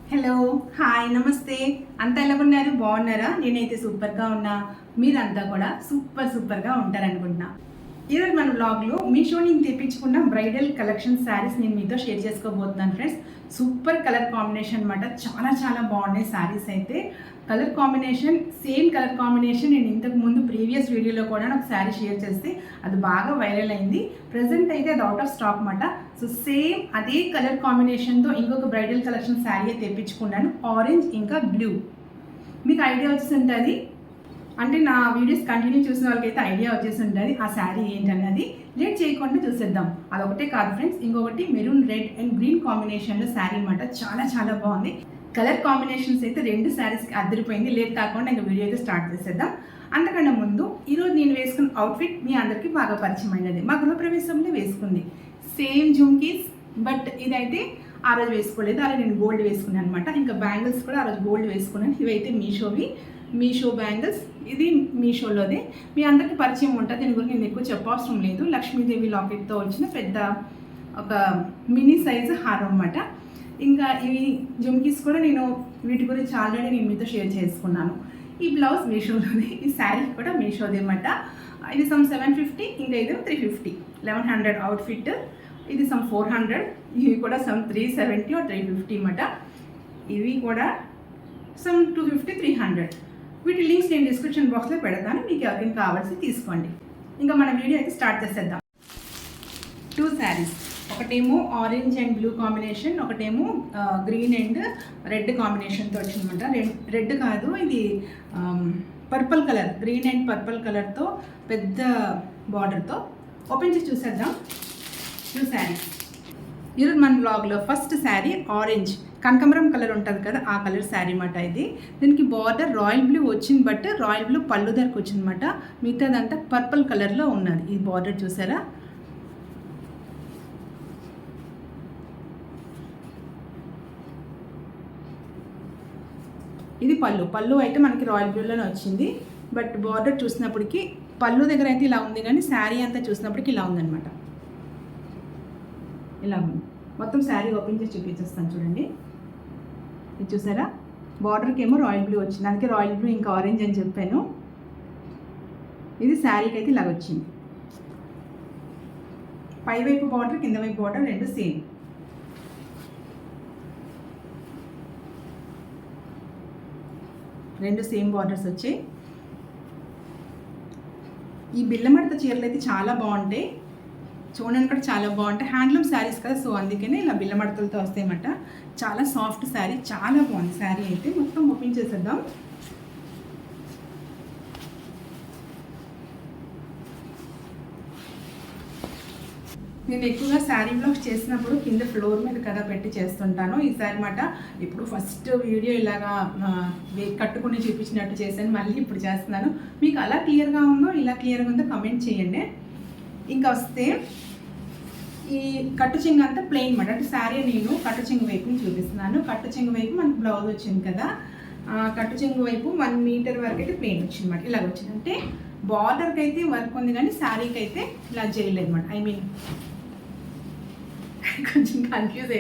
Hello, hi, నమస్తే. అంతా ఎలా ఉన్నారు? బాగున్నారా? నేనైతే సూపర్గా ఉన్నా. మీరంతా కూడా సూపర్గా ఉంటారనుకుంటున్నా. ఈరోజు మన బ్లాగ్లో మీషో నుంచి తెప్పించుకున్న బ్రైడల్ కలెక్షన్ శారీస్ నేను మీతో షేర్ చేసుకోబోతున్నాను ఫ్రెండ్స్. సూపర్ కలర్ కాంబినేషన్ అనమాట. చాలా బాగున్నాయి శారీస్ అయితే. Colour combination, same colour combination నేను ఇంతకు ముందు ప్రీవియస్ వీడియోలో కూడా ఒక శారీ షేర్ చేస్తే అది బాగా వైరల్ అయింది. ప్రజెంట్ అయితే అది అవుట్ ఆఫ్ స్టాక్ అనమాట. సో సేమ్ అదే కలర్ కాంబినేషన్తో ఇంకొక బ్రైడల్ కలెక్షన్ శారీ తెప్పించుకున్నాను. ఆరెంజ్ ఇంకా బ్లూ. మీకు ఐడియా వచ్చేసి ఉంటుంది, అంటే నా వీడియోస్ కంటిన్యూ చూసిన వాళ్ళకైతే ఐడియా వచ్చేసి ఉంటుంది ఆ శారీ ఏంటన్నది. లేట్ చేయకుండా చూసేద్దాం. అదొకటే కాదు ఫ్రెండ్స్, ఇంకొకటి మెరూన్ రెడ్ అండ్ గ్రీన్ కాంబినేషన్లో శారీ అనమాట. చాలా బాగుంది. కలర్ కాంబినేషన్స్ అయితే రెండు శారీస్కి అదిరిపోయింది. లేట్ కాకుండా ఇంకా వీడియో అయితే స్టార్ట్ చేసేద్దాం. అంతకన్నా ముందు ఈరోజు నేను వేసుకున్న అవుట్ఫిట్ మీ అందరికీ బాగా పరిచయమైనది. మా గృహప్రవేశంలో వేసుకుంది సేమ్ జుమ్కీస్, బట్ ఇదైతే ఆ రోజు వేసుకోలేదు. అలా నేను గోల్డ్ వేసుకున్నాను అనమాట. ఇంకా బ్యాంగిల్స్ కూడా ఆ రోజు గోల్డ్ వేసుకున్నాను. ఇవైతే మీషో బ్యాంగిల్స్. ఇది మీషోలోదే, మీ అందరికీ పరిచయం ఉంటుంది. దీని గురించి నేను ఎక్కువ చెప్పవసరం లేదు. లక్ష్మీదేవి లాకెట్తో వచ్చిన పెద్ద ఒక మినీ సైజు హారం అన్నమాట. ఇంకా ఇవి జుమ్కీస్ కూడా నేను వీటి గురించి ఆల్రెడీ నేను మీతో షేర్ చేసుకున్నాను. ఈ బ్లౌజ్ మీషోలోది, ఈ శారీ కూడా మీషోది అనమాట. ఇది సమ్ 750, ఇంకా ఇది 350, 1100 అవుట్ఫిట్. ఇది సమ్ 400, ఇవి కూడా సమ్ 370 or 350 అన్నమాట. ఇవి కూడా సమ్ 250, 300. వీటి లింక్స్ నేను డిస్క్రిప్షన్ బాక్స్లో పెడతాను, మీకు ఎవరికైనా కావాల్సి తీసుకోండి. ఇంకా మన వీడియో అయితే స్టార్ట్ చేసేద్దాం. 2 శారీస్, ఒకటేమో ఆరెంజ్ అండ్ బ్లూ కాంబినేషన్, ఒకటేమో గ్రీన్ అండ్ రెడ్ కాంబినేషన్తో వచ్చిందన్నమాట. రెడ్ కాదు, ఇది purple colour, green and purple కలర్తో పెద్ద బార్డర్తో. ఓపెన్ చేసి చూసేద్దాం 2 శారీస్. ఈరోజు మన బ్లాగ్లో ఫస్ట్ శారీ ఆరెంజ్ కనకాంబరం కలర్ ఉంటుంది కదా, ఆ కలర్ శారీ అన్నమాట. ఇది దీనికి బార్డర్ రాయల్ బ్లూ వచ్చింది, బట్ రాయల్ బ్లూ పళ్ళు ధరకు వచ్చిందన్నమాట. మిగతాదంతా పర్పుల్ కలర్లో ఉన్నది. ఈ బార్డర్ చూసారా? ఇది పళ్ళు అయితే మనకి రాయల్ బ్లూలోనే వచ్చింది, బట్ బార్డర్ చూసినప్పటికీ పళ్ళు దగ్గర అయితే ఇలా ఉంది, కానీ శారీ అంతా చూసినప్పటికి ఇలా ఉందన్నమాట. ఇలా ఉంది. మొత్తం శారీ ఓపెన్ చేసి చూపించేస్తాను చూడండి. ఇది చూసారా? బార్డర్కి ఏమో రాయల్ బ్లూ వచ్చింది, అందుకే రాయల్ బ్లూ ఇంకా ఆరెంజ్ అని చెప్పాను. ఇది శారీకి అయితే ఇలా వచ్చింది. పైవైపు బార్డర్, కింద వైపు బార్డర్ రెండు సేమ్. రెండు సేమ్ బార్డర్స్ వచ్చాయి. ఈ బిల్లమడత చీరలు అయితే చాలా బాగుంటాయి, చూడడానికి కూడా చాలా బాగుంటాయి. హ్యాండ్లూమ్ శారీస్ కదా, సో అందుకనే ఇలా బిల్లమడతలతో వస్తాయన్నమాట. చాలా సాఫ్ట్ శారీ, చాలా బాగుంది శారీ అయితే. మొత్తం ఓపెన్ చేసేద్దాం. నేను ఎక్కువగా శారీ బ్లాగ్స్ చేసినప్పుడు కింద ఫ్లోర్ మీద కదా పెట్టి చేస్తుంటాను. ఈసారి మాట ఇప్పుడు ఫస్ట్ వీడియో ఇలాగా కట్టుకుని చూపించినట్టు చేశాను, మళ్ళీ ఇప్పుడు చేస్తున్నాను. మీకు అలా క్లియర్గా ఉందో ఇలా క్లియర్గా ఉందో కమెంట్ చేయండి. ఇంకా వస్తే ఈ కట్టు చెంగు అంతా ప్లెయిన్ మాట. అంటే శారీ నేను కట్టు చెంగు వైపుని చూపిస్తున్నాను. కట్టు చెంగు వైపు మనకు బ్లౌజ్ వచ్చింది కదా, కట్టు చెంగు వైపు 1 మీటర్ వరకు అయితే ప్లెయిన్ వచ్చింది అనమాట. ఇలాగ వచ్చింది. అంటే బార్డర్కి అయితే వర్క్ ఉంది, కానీ శారీకి అయితే ఇలా చేయలేదు అనమాట. ఐ మీన్ కొంచెం కన్ఫ్యూజ్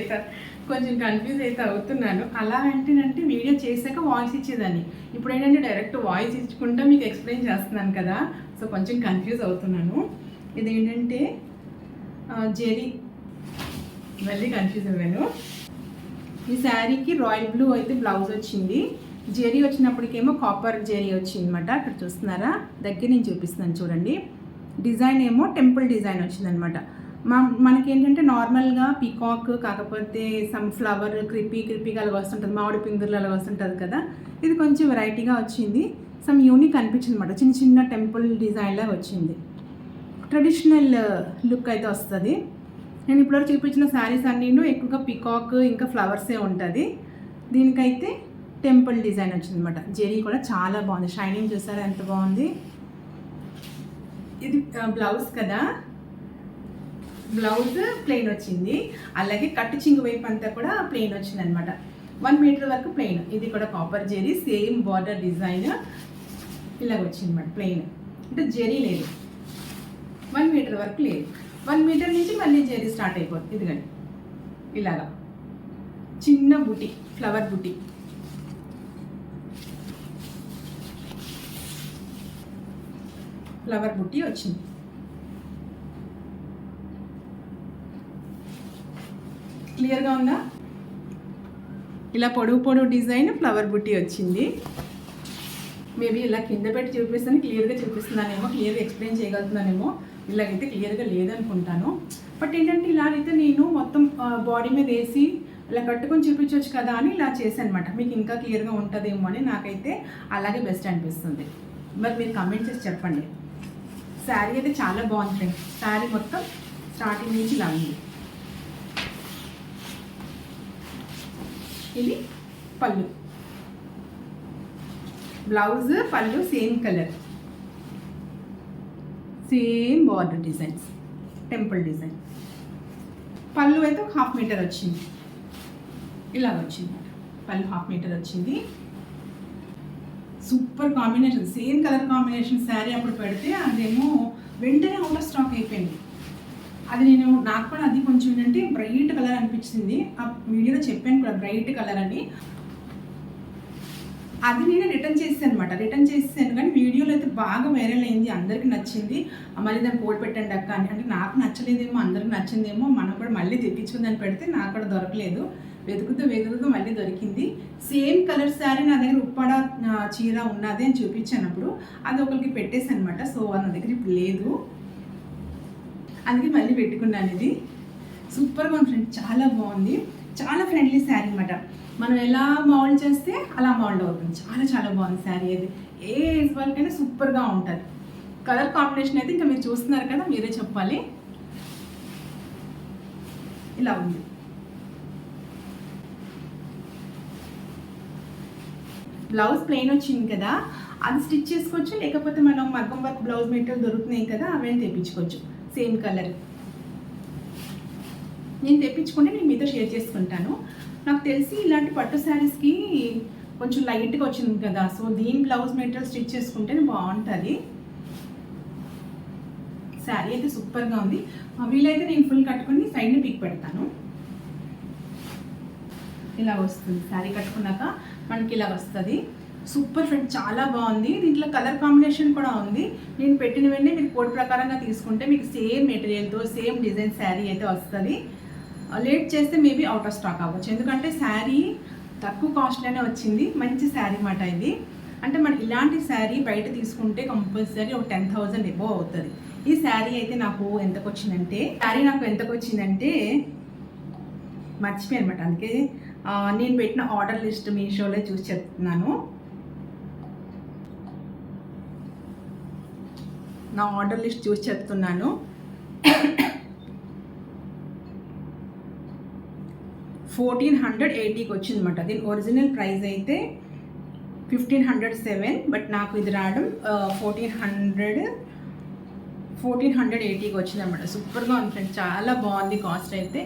అయితే అవుతున్నాను. అలా అంటేనంటే వీడియో చేశాక వాయిస్ ఇచ్చేదాన్ని. ఇప్పుడు ఏంటంటే డైరెక్ట్ వాయిస్ ఇచ్చుకుంటా మీకు ఎక్స్ప్లెయిన్ చేస్తున్నాను కదా, సో కొంచెం కన్ఫ్యూజ్ అవుతున్నాను. ఇది ఏంటంటే జెరీ, మళ్ళీ కన్ఫ్యూజ్ అవ్వాను. ఈ శారీకి రాయల్ బ్లూ అయితే బ్లౌజ్ వచ్చింది. జెరీ వచ్చినప్పటికేమో కాపర్ జెరీ వచ్చింది అనమాట. అక్కడ చూస్తున్నారా? దగ్గర నేను చూపిస్తున్నాను చూడండి. డిజైన్ ఏమో టెంపుల్ డిజైన్ వచ్చిందనమాట. మనకి ఏంటంటే నార్మల్గా పీకాక్, కాకపోతే సమ్ ఫ్లవర్ క్రిపీగా అలాగ వస్తుంటుంది, మామిడి పిందులు అలాగ వస్తుంటుంది కదా. ఇది కొంచెం వెరైటీగా వచ్చింది, సమ్ యూనిక్ అనిపించింది అనమాట. చిన్న టెంపుల్ డిజైన్లా వచ్చింది. ట్రెడిషనల్ లుక్ అయితే వస్తుంది. నేను ఇప్పటివరకు చూపించిన శారీస్ అన్నీను ఎక్కువగా పీకాక్ ఇంకా ఫ్లవర్సే ఉంటుంది. దీనికైతే టెంపుల్ డిజైన్ వచ్చింది అనమాట. జెరీ కూడా చాలా బాగుంది, షైనింగ్ చూసారా ఎంత బాగుంది. ఇది బ్లౌజ్ కదా, బ్లౌజ్ ప్లెయిన్ వచ్చింది. అలాగే కట్టు చింగు వైపు అంతా కూడా ప్లెయిన్ వచ్చింది అనమాట. 1 మీటర్ వరకు ప్లెయిన్. ఇది కూడా copper zari, same border design ఇలాగ వచ్చింది అనమాట. ప్లెయిన్ అంటే జెరీ లేదు, 1 మీటర్ వరకు లేదు. 1 మీటర్ నుంచి మళ్ళీ జెరీ స్టార్ట్ అయిపోతుంది. ఇదిగండి ఇలాగా చిన్న బుటీ, ఫ్లవర్ బుటీ. ఫ్లవర్ బుట్టి వచ్చింది. క్లియర్గా ఉందా? ఇలా పొడవు పొడవు డిజైన్ ఫ్లవర్ బుట్టి వచ్చింది. మేబీ ఇలా కింద పెట్టి చూపిస్తాను, క్లియర్గా చూపిస్తున్నానేమో, క్లియర్గా ఎక్స్ప్లెయిన్ చేయగలుగుతున్నానేమో. ఇలాగైతే క్లియర్గా లేదనుకుంటాను. బట్ ఏంటంటే ఇలా అయితే నేను మొత్తం బాడీ మీద వేసి ఇలా కట్టుకొని చూపించవచ్చు కదా అని ఇలా చేశాను అనమాట. మీకు ఇంకా క్లియర్గా ఉంటుందేమో అని నాకైతే అలాగే బెస్ట్ అనిపిస్తుంది. మరి మీరు కమెంట్ చేసి చెప్పండి. శారీ అయితే చాలా బాగుంది ఫ్రెండ్స్. శారీ మొత్తం స్టార్టింగ్ నుంచి ఇలా ఉంది. ఇది పళ్ళు, బ్లౌజ్, పళ్ళు same colour, same border designs, temple design. పళ్ళు అయితే ఒక 1/2 మీటర్ వచ్చింది. ఇలాగ వచ్చింది పళ్ళు, 1/2 మీటర్ వచ్చింది. Super combination, same colour combination sari అప్పుడు పెడితే అదేమో వెంటనే అవుట్ ఆఫ్ స్టాక్ అయిపోయింది. అది నాకు కూడా అది కొంచెం ఏంటంటే బ్రైట్ కలర్ అనిపించింది. ఆ వీడియోలో చెప్పాను కూడా బ్రైట్ కలర్ అని. అది నేను రిటర్న్ చేసాను అనమాట. రిటర్న్ చేసాను కానీ వీడియోలో అయితే బాగా వైరల్ అయింది, అందరికీ నచ్చింది. మళ్ళీ దాన్ని కోడ్ పెట్టండి అక్క అని. అంటే నాకు నచ్చలేదేమో, అందరికి నచ్చిందేమో, మనం కూడా మళ్ళీ తెప్పించుకుందని పెడితే నాకు కూడా దొరకలేదు. వెతుకుతూ మళ్ళీ దొరికింది. సేమ్ కలర్ శారీ నా దగ్గర ఉప్పాడ చీర ఉన్నది అని చూపించినప్పుడు అది ఒకరికి పెట్టేసాను అనమాట. సో నా దగ్గర ఇప్పుడు లేదు, అందుకే మళ్ళీ పెట్టుకున్నాను. ఇది సూపర్గా ఉంది ఫ్రెండ్, చాలా బాగుంది. చాలా ఫ్రెండ్లీ శారీ అనమాట. మనం ఎలా మౌల్డ్ చేస్తే అలా మౌల్డ్ అవుతుంది. చాలా చాలా బాగుంది శారీ. అది ఏ ఏజ్ వాళ్ళకైనా సూపర్గా ఉంటుంది. కలర్ కాంబినేషన్ అయితే ఇంకా మీరు చూస్తున్నారు కదా, మీరే చెప్పాలి. ఇలా ఉంది. బ్లౌజ్ ప్లెయిన్ వచ్చింది కదా, అది స్టిచ్ చేసుకోవచ్చు. లేకపోతే మనం మగ్గం వర్క్ బ్లౌజ్ మెటీరియల్ దొరుకుతున్నాయి కదా, అవన్నీ తెప్పించుకోవచ్చు. సేమ్ కలర్ నేను తెప్పించుకుంటే నేను మీతో షేర్ చేసుకుంటాను. నాకు తెలిసి ఇలాంటి పట్టు శారీస్కి కొంచెం లైట్గా వచ్చింది కదా, సో దీని బ్లౌజ్ మెటీరియల్ స్టిచ్ చేసుకుంటేనే బాగుంటుంది. శారీ అయితే సూపర్గా ఉంది. వీలైతే నేను ఫుల్ కట్టుకుని సైడ్ని పిక్ పెడతాను. ఇలా వస్తుంది శారీ కట్టుకున్నాక మనకి ఇలా వస్తుంది. సూపర్ ఫ్రెండ్, చాలా బాగుంది. దీంట్లో కలర్ కాంబినేషన్ కూడా ఉంది. నేను పెట్టిన వెంటనే మీరు కోడ్ ప్రకారంగా తీసుకుంటే మీకు సేమ్ మెటీరియల్తో సేమ్ డిజైన్ శారీ అయితే వస్తుంది. లేట్ చేస్తే మేబీ అవుట్ ఆఫ్ స్టాక్ అవ్వచ్చు. ఎందుకంటే శారీ తక్కువ కాస్ట్లోనే వచ్చింది. మంచి శారీ మాట ఇది. అంటే మనం ఇలాంటి శారీ బయట తీసుకుంటే కంపల్సరీ ఒక 10,000 ఎబో అవుతుంది. ఈ శారీ అయితే నాకు ఎంతకు వచ్చిందంటే మర్చిపోయాను అనమాట. అందుకే నేను పెట్టిన ఆర్డర్ లిస్ట్ మీషోలో చూసి చెప్తున్నాను. నా ఆర్డర్ లిస్ట్ చూసి చెప్తున్నాను. 1480కి వచ్చిందన్నమాట. దీని ఒరిజినల్ ప్రైస్ అయితే 1507, బట్ నాకు ఇది రావడం 1480కి వచ్చిందన్నమాట. సూపర్గా ఉంది ఫ్రెండ్స్, చాలా బాగుంది. కాస్ట్ అయితే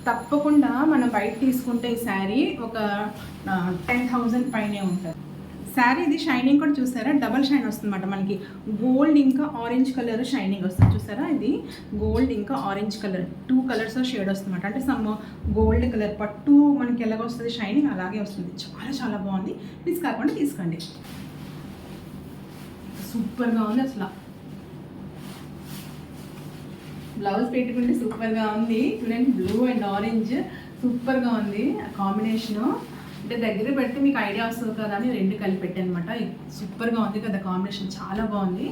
తప్పకుండా మనం బయట తీసుకుంటే ఈ శారీ ఒక 10,000 పైనే ఉంటుంది. శారీ ఇది షైనింగ్ కూడా చూసారా, డబల్ షైన్ వస్తుంది అన్నమాట. మనకి గోల్డ్ ఇంకా ఆరెంజ్ కలర్ షైనింగ్ వస్తుంది చూసారా. ఇది గోల్డ్ ఇంకా ఆరెంజ్ కలర్ 2 కలర్స్ షేడ్ వస్తుంది అన్నమాట. అంటే సమ్ గోల్డ్ కలర్ పట్టు మనకి ఎలాగ వస్తుంది షైనింగ్ అలాగే వస్తుంది. చాలా చాలా బాగుంది. మిస్ కాకుండా తీసుకోండి. సూపర్గా ఉంది అసలు. బ్లౌజ్ పెట్టుకుంటే సూపర్గా ఉంది. చూడండి, బ్లూ అండ్ ఆరెంజ్ సూపర్గా ఉంది కాంబినేషను. అంటే దగ్గర పెడితే మీకు ఐడియా వస్తుంది కదా అని 2 కలిపి పెట్టాను అనమాట. సూపర్గా ఉంది కదా కాంబినేషన్, చాలా బాగుంది.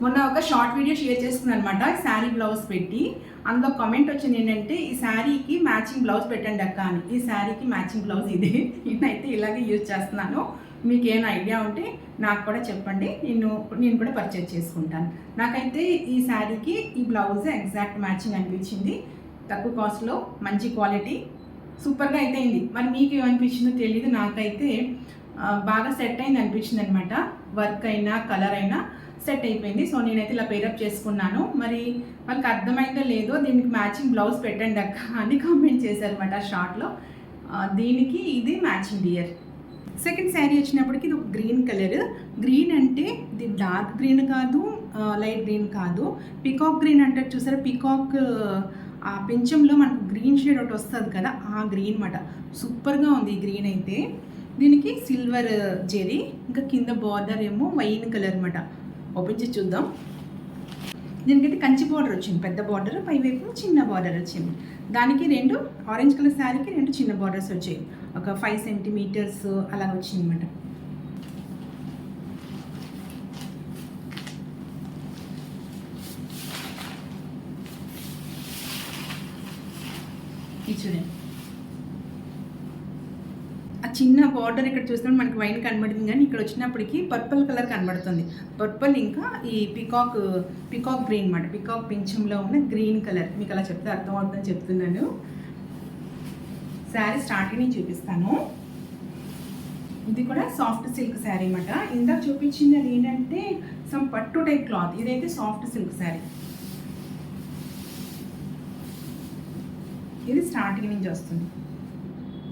మొన్న ఒక షార్ట్ వీడియో షేర్ చేస్తున్నాను అనమాట, శారీ బ్లౌజ్ పెట్టి. అందులో కామెంట్ వచ్చింది ఏంటంటే, ఈ శారీకి మ్యాచింగ్ బ్లౌజ్ పెట్టండి అక్క అని. ఈ శారీకి మ్యాచింగ్ బ్లౌజ్ ఇది. నేనైతే ఇలాగే యూజ్ చేస్తున్నాను. మీకు ఏమైనా ఐడియా ఉంటే నాకు కూడా చెప్పండి, నేను కూడా పర్చేజ్ చేసుకుంటాను. నాకైతే ఈ శారీకి ఈ బ్లౌజ్ ఎగ్జాక్ట్ మ్యాచింగ్ అనిపించింది. తక్కువ కాస్ట్లో మంచి క్వాలిటీ, సూపర్గా అయితే అయింది. మరి మీకు ఏమనిపించిందో తెలియదు, నాకైతే బాగా సెట్ అయింది అనిపించింది అనమాట. వర్క్ అయినా కలర్ అయినా సెట్ అయిపోయింది. సో నేనైతే ఇలా పేరప్ చేసుకున్నాను. మరి వాళ్ళకి అర్థమైందో లేదో, దీనికి మ్యాచింగ్ బ్లౌజ్ పెట్టండి అక్క అని కామెంట్ చేశారనమాట షార్ట్లో. దీనికి ఇది మ్యాచింగ్ డియర్. సెకండ్ శారీ వచ్చినప్పటికి ఇది ఒక గ్రీన్ కలర్. గ్రీన్ అంటే ఇది డార్క్ గ్రీన్ కాదు, లైట్ గ్రీన్ కాదు, పికాక్ గ్రీన్ అంటారు చూసారా. పికాక్ ఆ పెంచంలో మనకు గ్రీన్ షేడ్ ఒకటి వస్తుంది కదా, ఆ గ్రీన్ మాట. సూపర్గా ఉంది ఈ గ్రీన్ అయితే. దీనికి సిల్వర్ జెరీ, ఇంకా కింద బార్డర్ ఏమో వైన్ కలర్ అనమాట. ఓపెన్ చేసి చూద్దాం. దీనికైతే కంచి బార్డర్ వచ్చింది, పెద్ద బార్డర్, పైవైపు చిన్న బార్డర్ వచ్చింది. దానికి 2 ఆరెంజ్ కలర్ శారీకి 2 చిన్న బార్డర్స్ వచ్చాయి, ఒక 5 సెంటీమీటర్స్ అలా వచ్చింది అనమాట. చూడండి, ఆ చిన్న బార్డర్ ఇక్కడ చూస్తే మనకి వైన్ కనబడుతుంది, కానీ ఇక్కడ వచ్చినప్పటికీ పర్పుల్ కలర్ కనబడుతుంది. పర్పుల్ ఇంకా ఈ పికాక్ గ్రీన్ అన్నమాట. పికాక్ పింఛంలో ఉన్న గ్రీన్ కలర్, మీకు అలా చెప్తే అర్థం అవుతుందని చెప్తున్నాను. శారీ స్టార్టింగ్ నుంచి చూపిస్తాను. ఇది కూడా సాఫ్ట్ సిల్క్ శారీ అన్నమాట. ఇందాక చూపించింది అది ఏంటంటే సమ్ పట్టు టైప్ క్లాత్, ఇదైతే సాఫ్ట్ సిల్క్ శారీ. ఇది స్టార్టింగ్ నుంచి వస్తుంది.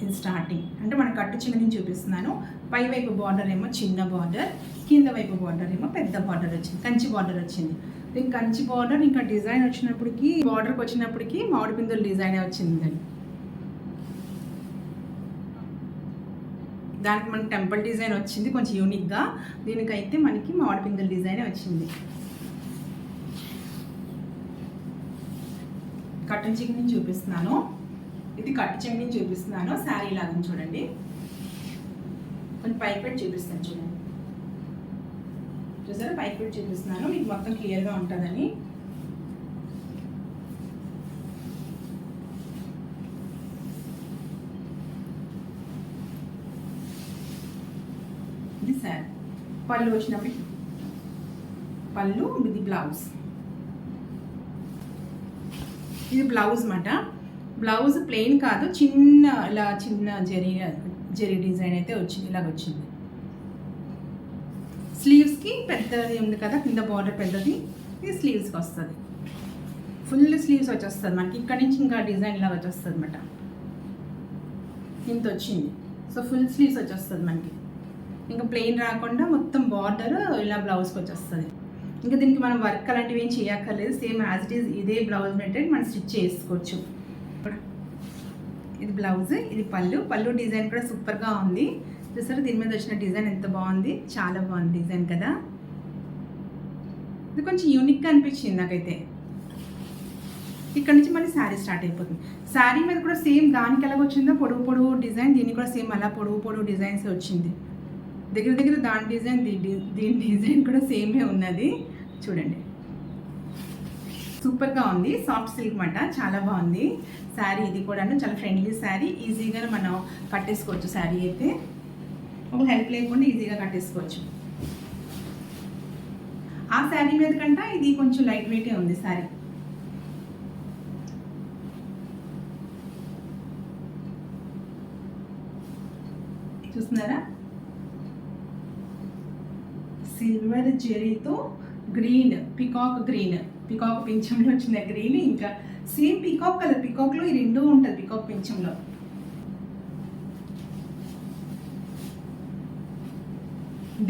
ఇది స్టార్టింగ్ అంటే మన కట్టు చిన్న నుంచి చూపిస్తున్నాను. పై వైపు బార్డర్ ఏమో చిన్న బార్డర్, కింద వైపు బార్డర్ ఏమో పెద్ద బార్డర్ వచ్చింది, కంచి బార్డర్ వచ్చింది. దీనికి కంచి బార్డర్ ఇంకా డిజైన్ వచ్చినప్పటికీ, బార్డర్కి వచ్చినప్పటికీ మామిడి పిందుల డిజైనే వచ్చింది. దానికి మనకి టెంపుల్ డిజైన్ వచ్చింది కొంచెం యూనిక్గా. దీనికైతే మనకి మామిడి పిందుల డిజైనే వచ్చింది. కట్టన్ చికెన్ నుంచి చూపిస్తున్నాను. ఇది కట్టు చెంగు నుంచి చూపిస్తున్నాను. శారీ లాగా చూడండి, కొంచెం పైకి పెట్టి చూపిస్తాను. చూడండి, చూసారా, పైకి పెట్టి చూపిస్తున్నాను మీకు మొత్తం క్లియర్గా ఉంటుందని. ఇది శారీ పళ్ళు వచ్చినప్పుడు, పళ్ళు, ఇది బ్లౌజ్. ఇది బ్లౌజ్ అన్నమాట. బ్లౌజ్ ప్లెయిన్ కాదు, చిన్న జెరీ డిజైన్ అయితే వచ్చింది, ఇలాగ వచ్చింది. స్లీవ్స్కి పెద్దది ఉంది కదా, కింద బార్డర్ పెద్దది, ఇది స్లీవ్స్కి వస్తుంది. ఫుల్ స్లీవ్స్ వచ్చేస్తుంది మనకి, ఇక్కడ నుంచి ఇంకా డిజైన్ లాగా వచ్చేస్తుంది అనమాట. ఇంత వచ్చింది, సో ఫుల్ స్లీవ్స్ వచ్చేస్తుంది మనకి. ఇంకా ప్లెయిన్ రాకుండా మొత్తం బార్డర్ ఇలా బ్లౌజ్కి వచ్చేస్తుంది. ఇంకా దీనికి మనం వర్క్ అలాంటివి ఏం చేయక్కర్లేదు, సేమ్ యాజ్ ఇట్ ఈజ్ ఇదే బ్లౌజ్ మెటీరియల్ మనం స్టిచ్ చేసుకోవచ్చు. ఇది బ్లౌజ్, ఇది పళ్ళు డిజైన్ కూడా సూపర్గా ఉంది. చూసారు దీని మీద వచ్చిన డిజైన్ ఎంత బాగుంది, చాలా బాగుంది డిజైన్ కదా. ఇది కొంచెం యూనిక్గా అనిపించింది నాకైతే. ఇక్కడ నుంచి మళ్ళీ శారీ స్టార్ట్ అయిపోతుంది. శారీ మీద కూడా సేమ్ దానికి ఎలాగ వచ్చిందో పొడవు డిజైన్, దీనికి కూడా సేమ్ అలా పొడవు డిజైన్స్ వచ్చింది. దగ్గర దాని డిజైన్ దీని డిజైన్ కూడా సేమే ఉన్నది. చూడండి, సూపర్గా ఉంది. సాఫ్ట్ సిల్క్ మాట, చాలా బాగుంది శారీ. ఇది కూడా చాలా ఫ్రెండ్లీ శారీ, ఈజీగా మనం కట్టేసుకోవచ్చు. శారీ అయితే ఒక హెల్ప్ లేకుండా ఈజీగా కట్టేసుకోవచ్చు. ఆ శారీ మీద కంటే ఇది కొంచెం లైట్ వెయిటే ఉంది శారీ. చూస్తున్నారా, సిల్వర్ జెరీతో గ్రీన్, పికాక్ పింఛంలో వచ్చిన గ్రీన్, ఇంకా సేమ్ పికాక్ కలర్, పికాక్లో ఈ రెండూ ఉంటుంది పికాక్ పింఛంలో.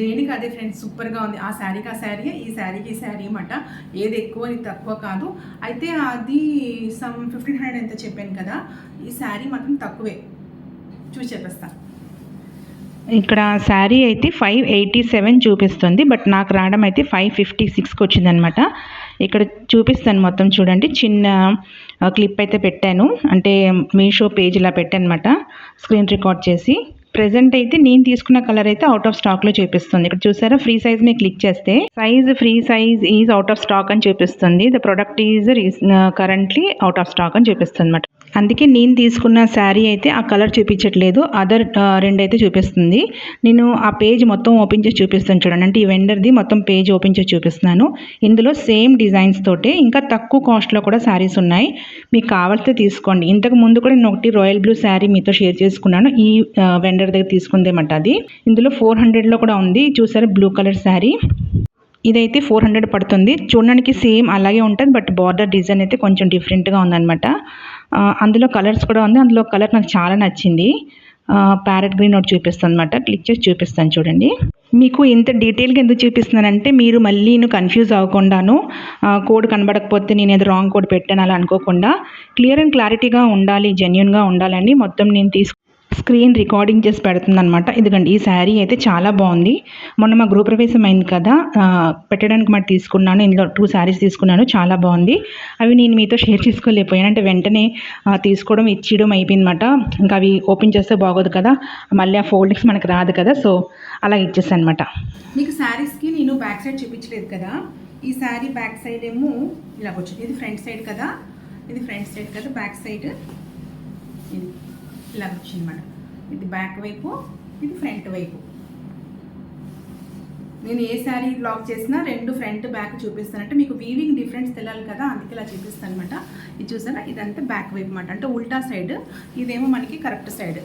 దేనికి అదే ఫ్రెండ్స్, సూపర్గా ఉంది. ఆ శారీకి ఆ శారీ, ఈ శారీకి ఈ శారీ అన్నమాట. ఏది ఎక్కువ ఇది తక్కువ కాదు. అయితే అది సమ్ 1500 ఎంత చెప్పాను కదా, ఈ శారీ మాత్రం తక్కువే. చూసి చెప్పేస్తా. ఇక్కడ శారీ అయితే 587 చూపిస్తుంది, బట్ నాకు రావడం అయితే 556కి వచ్చిందనమాట. ఇక్కడ చూపిస్తాను మొత్తం చూడండి. చిన్న క్లిప్ అయితే పెట్టాను, అంటే మీషో పేజ్ ఇలా పెట్టాను అనమాట, స్క్రీన్ రికార్డ్ చేసి. ప్రెజెంట్ అయితే నేను తీసుకున్న కలర్ అయితే అవుట్ ఆఫ్ స్టాక్లో చూపిస్తుంది. ఇక్కడ చూసారా, ఫ్రీ సైజ్ మీద క్లిక్ చేస్తే free size is out of stock అని చూపిస్తుంది. The product is currently out of stock అని చూపిస్తుంది అనమాట. అందుకే నేను తీసుకున్న శారీ అయితే ఆ కలర్ చూపించట్లేదు, అదర్ రెండు అయితే చూపిస్తుంది. నేను ఆ పేజ్ మొత్తం ఓపెన్ చేసి చూపిస్తాను చూడండి. అంటే ఈ వెండర్ది మొత్తం పేజ్ ఓపెన్ చేసి చూపిస్తున్నాను. ఇందులో సేమ్ డిజైన్స్ తోటే ఇంకా తక్కువ కాస్ట్లో కూడా శారీస్ ఉన్నాయి, మీకు కావాల్సితే తీసుకోండి. ఇంతకు ముందు కూడా నేను ఒకటి రాయల్ బ్లూ శారీ మీతో షేర్ చేసుకున్నాను, ఈ వెండర్ దగ్గర తీసుకుందేమంట. అది ఇందులో 400లో కూడా ఉంది. చూసారా, బ్లూ కలర్ శారీ. ఇదైతే 400 పడుతుంది. చూడడానికి సేమ్ అలాగే ఉంటుంది, బట్ బార్డర్ డిజైన్ అయితే కొంచెం డిఫరెంట్గా ఉందన్నమాట. అందులో కలర్స్ కూడా ఉంది. అందులో కలర్ నాకు చాలా నచ్చింది, ప్యారెట్ గ్రీన్ ఒకటి చూపిస్తుంది అనమాట. క్లిక్ చేసి చూపిస్తాను చూడండి. మీకు ఇంత డీటెయిల్గా ఎందుకు చూపిస్తున్నానంటే మీరు మళ్ళీ కన్ఫ్యూజ్ అవ్వకుండాను కోడ్ కనబడకపోతే నేను ఏదో రాంగ్ కోడ్ పెట్టాను అలా అనుకోకుండా క్లియర్ అండ్ క్లారిటీగా ఉండాలి, జెన్యున్గా ఉండాలని మొత్తం నేను స్క్రీన్ రికార్డింగ్ చేసి పెడుతుంది అనమాట. ఇదిగండి, ఈ శారీ అయితే చాలా బాగుంది. మొన్న మా గృహప్రవేశం అయింది కదా, పెట్టడానికి మాట తీసుకున్నాను. ఇందులో 2 శారీస్ తీసుకున్నాను, చాలా బాగుంది. అవి నేను మీతో షేర్ చేసుకోలేకపోయాను, అంటే వెంటనే తీసుకోవడం ఇచ్చేయడం అయిపోయిందన్నమాట. ఇంకా అవి ఓపెన్ చేస్తే బాగోదు కదా, మళ్ళీ ఆ ఫోల్డింగ్స్ మనకు రాదు కదా, సో అలా ఇచ్చేసాను అనమాట. మీకు శారీస్కి నేను బ్యాక్ సైడ్ చూపించలేదు కదా, ఈ శారీ బ్యాక్ సైడ్ ఏమో ఇలా వచ్చింది. ఇది ఫ్రంట్ సైడ్ కదా, బ్యాక్ సైడ్ ఇది ఇలా వచ్చింది అన్నమాట. ఇది బ్యాక్ వైపు, ఇది ఫ్రంట్ వైపు. నేను ఏ శారీ బ్లాక్ చేసినా 2 ఫ్రంట్ బ్యాక్ చూపిస్తానంటే మీకు వీవింగ్ డిఫరెన్స్ తెలియాలి కదా, అందుకే ఇలా చూపిస్తాను అనమాట. ఇది చూసారా, ఇదంతా బ్యాక్ వైపు అన్నమాట, అంటే ఉల్టా సైడ్, ఇదేమో మనకి కరెక్ట్ సైడ్.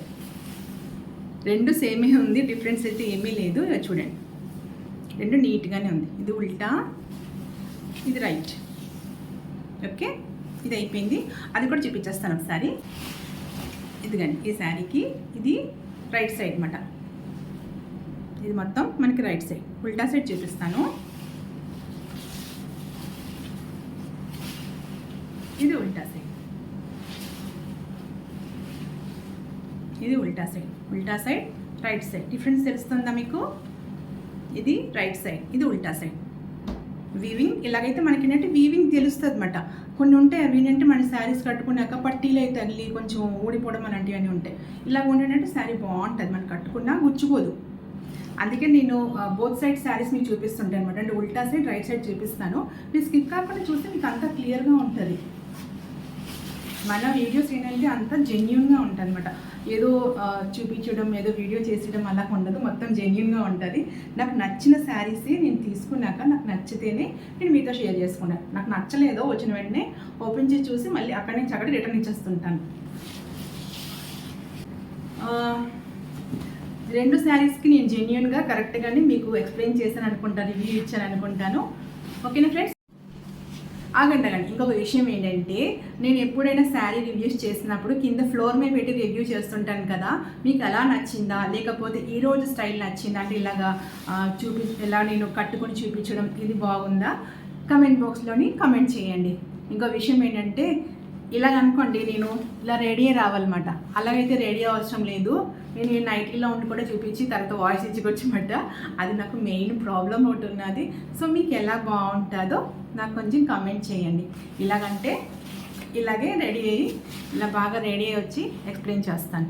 2 సేమే ఉంది, డిఫరెన్స్ అయితే ఏమీ లేదు. ఇలా చూడండి, 2 నీట్గానే ఉంది. ఇది ఉల్టా, ఇది రైట్. ఓకే, ఇది అయిపోయింది. అది కూడా చూపించేస్తాను ఒకసారి. ఇదిగండి, ఈ శారీకి ఇది రైట్ సైడ్ అన్నమాట. ఇది మొత్తం మనకి రైట్ సైడ్. ఉల్టా సైడ్ చూపిస్తాను. ఇది ఉల్టా సైడ్, ఇది ఉల్టా సైడ్, రైట్ సైడ్. డిఫరెన్స్ తెలుస్తుందా మీకు? ఇది రైట్ సైడ్, ఇది ఉల్టా సైడ్. వీవింగ్ ఇలాగైతే మనకి ఏంటంటే వీవింగ్ తెలుస్తుంది అన్నమాట. కొన్ని ఉంటాయి అవి ఏంటంటే మన శారీస్ కట్టుకున్నాక పట్టీలు అయితే తగిలి కొంచెం ఊడిపోవడం అలాంటివన్నీ ఉంటాయి. ఇలాగ ఉండేటంటే శారీ బాగుంటుంది, మనం కట్టుకున్నా గుచ్చుకోదు. అందుకే నేను బోత్ సైడ్ శారీస్ మీకు చూపిస్తుంటాను అనమాట, అంటే ఉల్టా సైడ్ రైట్ సైడ్ చూపిస్తాను. మీరు స్కిప్ కాకుండా చూస్తే మీకు అంతా క్లియర్గా ఉంటుంది. మన వీడియోస్ ఏంటంటే అంతా జెన్యున్గా ఉంటుంది అనమాట. ఏదో చూపించడం, ఏదో వీడియో చేసేయడం అలా ఉండదు, మొత్తం జెన్యున్గా ఉంటుంది. నాకు నచ్చిన శారీసే నేను తీసుకున్నాక నాకు నచ్చితేనే నేను మీతో షేర్ చేసుకున్నాను. నాకు నచ్చలేదో వచ్చిన వెంటనే ఓపెన్ చేసి చూసి మళ్ళీ అక్కడి నుంచి అక్కడ రిటర్న్ ఇచ్చేస్తుంటాను. 2 శారీస్కి నేను జెన్యున్గా కరెక్ట్గానే మీకు ఎక్స్ప్లెయిన్ చేశాను అనుకుంటాను, రివ్యూ ఇచ్చాను అనుకుంటాను. ఓకేనా ఫ్రెండ్స్? ఆగండి, ఇంకొక విషయం ఏంటంటే, నేను ఎప్పుడైనా శారీ రివ్యూస్ చేసినప్పుడు కింద ఫ్లోర్ మీద పెట్టి రివ్యూ చేస్తుంటాను కదా, మీకు ఎలా నచ్చిందా, లేకపోతే ఈరోజు స్టైల్ నచ్చిందా, అంటే ఇలాగా ఇలా నేను కట్టుకొని చూపించడం ఇది బాగుందా, కమెంట్ బాక్స్లోని కమెంట్ చేయండి. ఇంకో విషయం ఏంటంటే, ఇలాగ అనుకోండి నేను ఇలా రెడీ రావాలన్నమాట, అలాగైతే రెడీ అవసరం లేదు. నేను ఈ నైటీలో ఉండి కూడా చూపించి తర్వాత వాయిస్ ఇచ్చుకొచ్చమాట, అది నాకు మెయిన్ ప్రాబ్లం ఒకటి ఉన్నది. సో మీకు ఎలా బాగుంటుందో నాకు కొంచెం కమెంట్ చేయండి. ఇలాగంటే ఇలాగే రెడీ అయ్యి ఇలా బాగా రెడీ అయ్యి వచ్చి ఎక్స్ప్లెయిన్ చేస్తాను,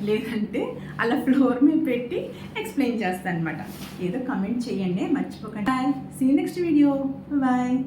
లేదంటే అలా ఫ్లోర్ మీద పెట్టి ఎక్స్ప్లెయిన్ చేస్తాను అనమాట. ఏదో కమెంట్ చేయండి, మర్చిపోకండి. Bye, see next video, bye.